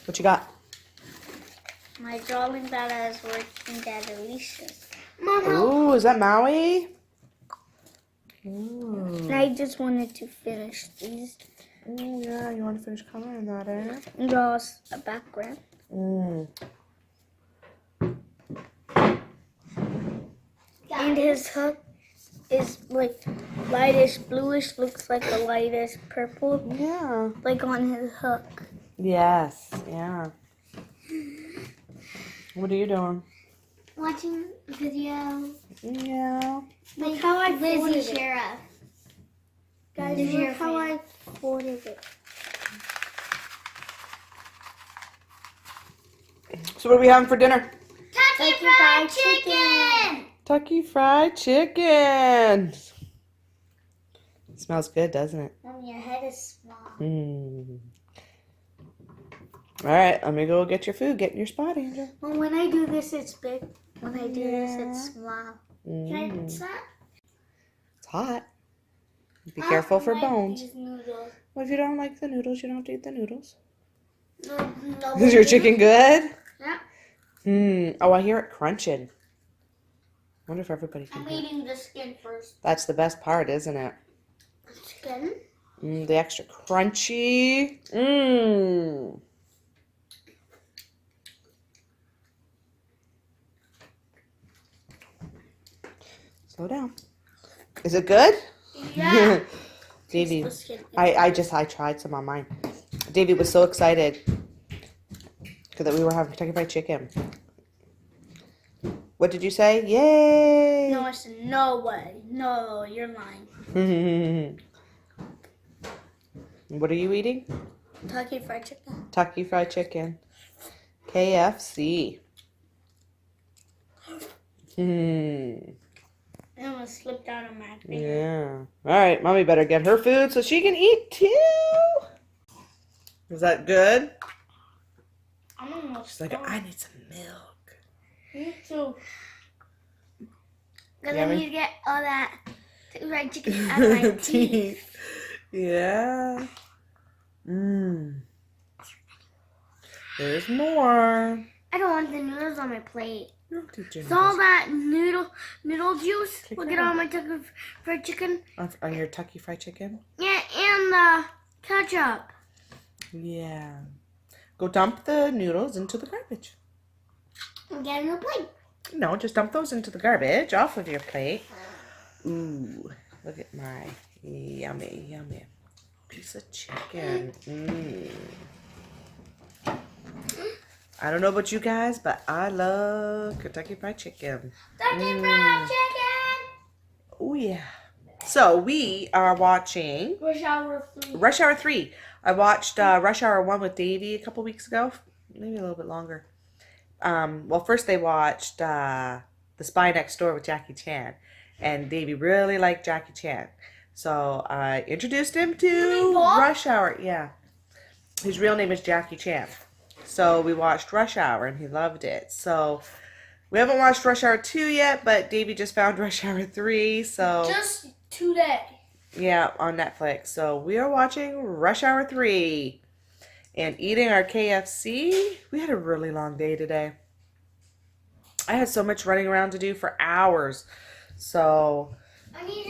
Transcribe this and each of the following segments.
What you got? My drawing that is working at Alicia's. Ooh, is that Maui? Ooh. And I just wanted to finish these. Oh, yeah, you want to finish coloring that, eh? Draw a background. And his hook is like lightish bluish, looks like a lightish purple. Yeah. Like on his hook. Yes, yeah. What are you doing? Watching a video. Yeah. Look how I folded Lizzie it. Sheriff. Guys, look how I folded it. So what are we having for dinner? Kentucky Fried Chicken! Kentucky Fried Chicken. Smells good, doesn't it? Mom, your head is small. All right, let me go get your food. Get in your spot, Angel. Well, when I do this, it's big. When I do this, it's small. Can I put that? It's hot. Be careful for bones. These noodles. Well, if you don't like the noodles, you don't have to eat the noodles. No. Is your chicken good? Yeah. Oh, I hear it crunching. Wonder if everybody can I'm hear it. eating the skin first. That's the best part, isn't it? Skin? The extra crunchy. Slow down. Is it good? Yeah. Davy, I tried some on mine. Davy was so excited that we were having Kentucky Fried Chicken. What did you say? Yay! No, I said no way. No, you're lying. What are you eating? Kentucky Fried Chicken. Kentucky Fried Chicken. KFC. It almost slipped out of my finger. Yeah. All right, Mommy better get her food so she can eat too. Is that good? I'm almost She's like, done. I need some milk. Me too. Because I Yummy. need to get all that fried chicken out of my teeth. Yeah. There's more. I don't want the noodles on my plate. No, did you It's all that noodle juice. Take Look that at all out. my Kentucky Fried Chicken. On your Kentucky Fried Chicken? Yeah, and the ketchup. Yeah. Go dump the noodles into the garbage. And get a new plate. No, just dump those into the garbage off of your plate. Ooh, look at my yummy piece of chicken. I don't know about you guys, but I love Kentucky Fried Chicken. Kentucky Fried Chicken. Oh yeah. So we are watching Rush Hour 3. Rush Hour 3. I watched Rush Hour 1 with Davey a couple weeks ago. Maybe a little bit longer. Well, first they watched The Spy Next Door with Jackie Chan. And Davey really liked Jackie Chan. So I introduced him to Rush Hour. Yeah. His real name is Jackie Chan. So we watched Rush Hour and he loved it. So we haven't watched Rush Hour 2 yet, but Davey just found Rush Hour 3. So Just today. yeah, on Netflix. So we are watching Rush Hour 3 and eating our KFC. We had a really long day today. I had so much running around to do for hours. So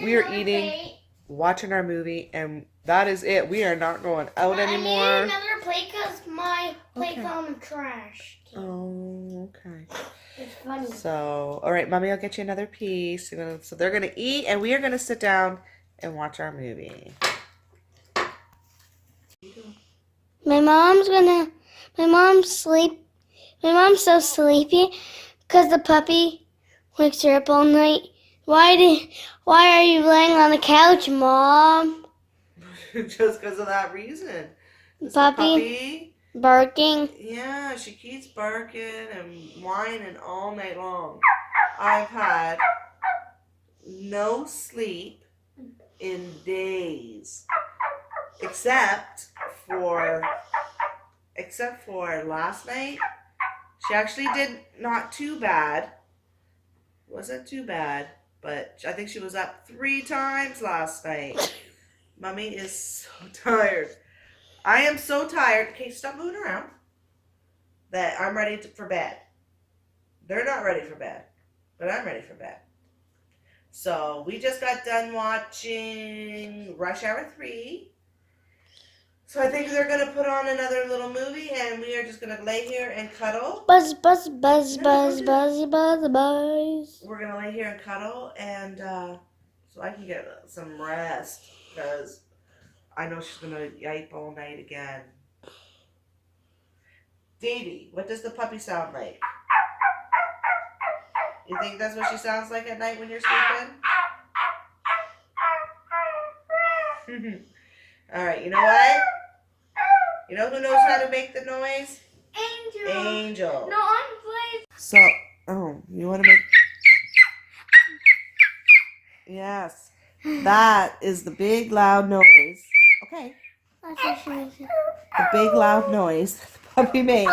we are eating, watching our movie, and that is it. We are not going out anymore. I need another plate because my plate fell in the trash. Oh, okay. It's funny. So, all right, Mommy, I'll get you another piece. So they're going to eat, and we are going to sit down and watch our movie. My mom's so sleepy because the puppy wakes her up all night. Why are you laying on the couch, Mom? Just because of that reason. This Puppy barking. Yeah, she keeps barking and whining all night long. I've had no sleep in days. Except for last night. She actually did not too bad. Wasn't too bad. But I think she was up 3 times last night. Mommy is so tired. I am so tired. Okay, stop moving around. that I'm ready for bed. They're not ready for bed, but I'm ready for bed. So we just got done watching Rush Hour 3. So I think they're going to put on another little movie and we are just going to lay here and cuddle. Buzz, buzz, buzz, buzz, buzz, buzz, buzz. We're going to lay here and cuddle and so I can get some rest because I know she's going to yipe all night again. Davy, what does the puppy sound like? You think that's what she sounds like at night when you're sleeping? All right, you know what? You know who knows how to make the noise? Angel. No, I'm playing. So, you want to make... Yes. That is the big loud noise. Okay. That's what she makes. The big loud noise that the puppy makes.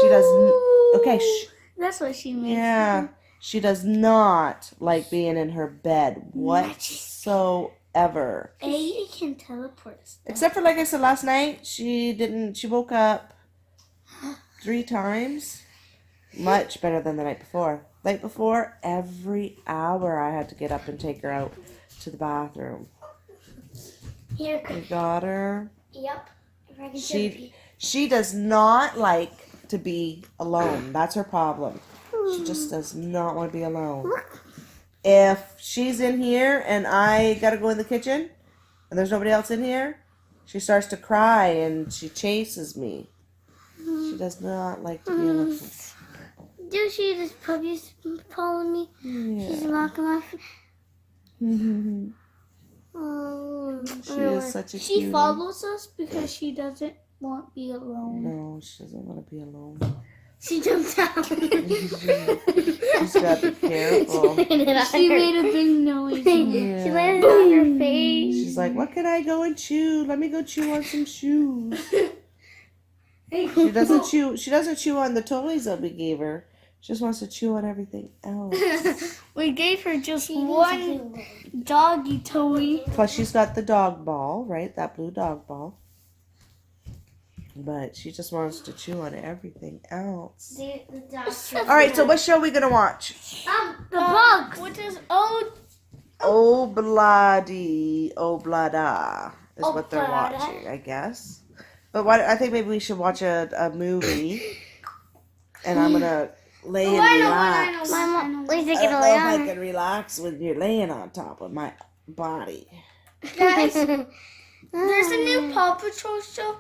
She doesn't... Okay, shh. That's what she makes. Yeah. She does not like being in her bed whatsoever. A can teleport us. Except for, like I said last night, she woke up 3 times. Much better than the night before. Night before, every hour I had to get up and take her out to the bathroom. Here. You got her. Yep. If I can She does not like to be alone. That's her problem. She just does not want to be alone. If she's in here and I gotta go in the kitchen and there's nobody else in here, she starts to cry and she chases me. She does not like to be alone. Do you see this puppy's following me? Yeah. She's walking my feet. She is such a She cutie. follows us because she doesn't want to be alone. No, she doesn't want to be alone. She jumped out. She's got to be careful. She made a big noise. Yeah. She landed on her face. She's like, what can I go and chew? Let me go chew on some shoes. She doesn't chew on the toys that we gave her. She just wants to chew on everything else. We gave her just one doggy toy. Plus she's got the dog ball, right? That blue dog ball. But she just wants to chew on everything else. All right, so what show are we going to watch? The bugs. Which is Oblada is what they're watching, I guess. But I think maybe we should watch a movie. And I'm going to lay and relax. My mom, Lisa I can don't lay know if on I her. can relax when you're laying on top of my body. Guys, there's a new Paw Patrol show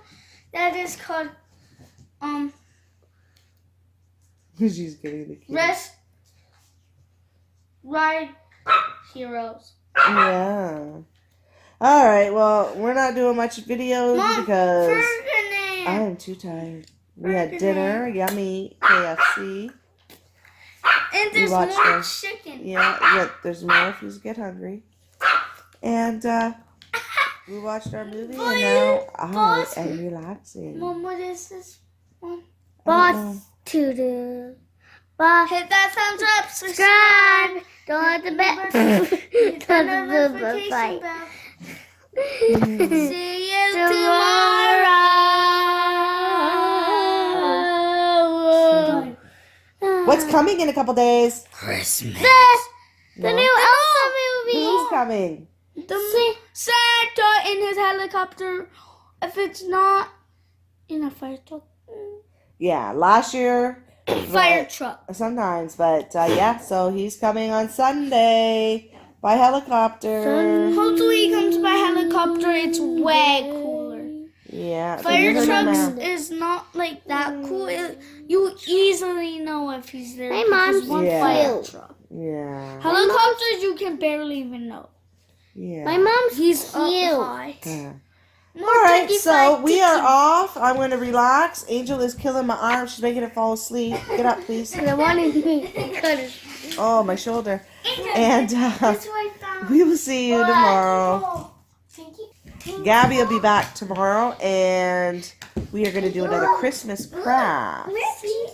that is called She's getting the key. Rest Ride Heroes. Yeah. All right. Well, we're not doing much videos because I am too tired. We had dinner, yummy KFC. And there's watched more this. chicken. Yeah. There's more if you get hungry. And we watched our movie, and now I am relaxing. Mom, what is this one? Boss to do. Boss. Hit that thumbs up. Subscribe. Don't let the bell. Hit that Don't let the notification bell. bell. See you tomorrow. What's coming in a couple days? Christmas. The new Elsa movie. Who's coming? The Santa in his helicopter. If it's not in a fire truck. Yeah, last year. Fire truck. Sometimes, but yeah, so he's coming on Sunday by helicopter. Hopefully he comes by helicopter. It's way cooler. Yeah. so Fire you heard him trucks now. is not like that cool. You easily know if he's there. My because mom's one Yeah. fire truck. Yeah. Helicopters you can barely even know. Yeah. My mom's He's up cute. high. Yeah. More All right, ticky so fly we ticky. are off. I'm going to relax. Angel is killing my arm. She's making it fall asleep. Get up, please. The one in cut his. Oh, my shoulder. And That's what I found. we will see you tomorrow. Oh, thank you. Gabby will be back tomorrow, and we are going to do another Christmas craft. Let's see.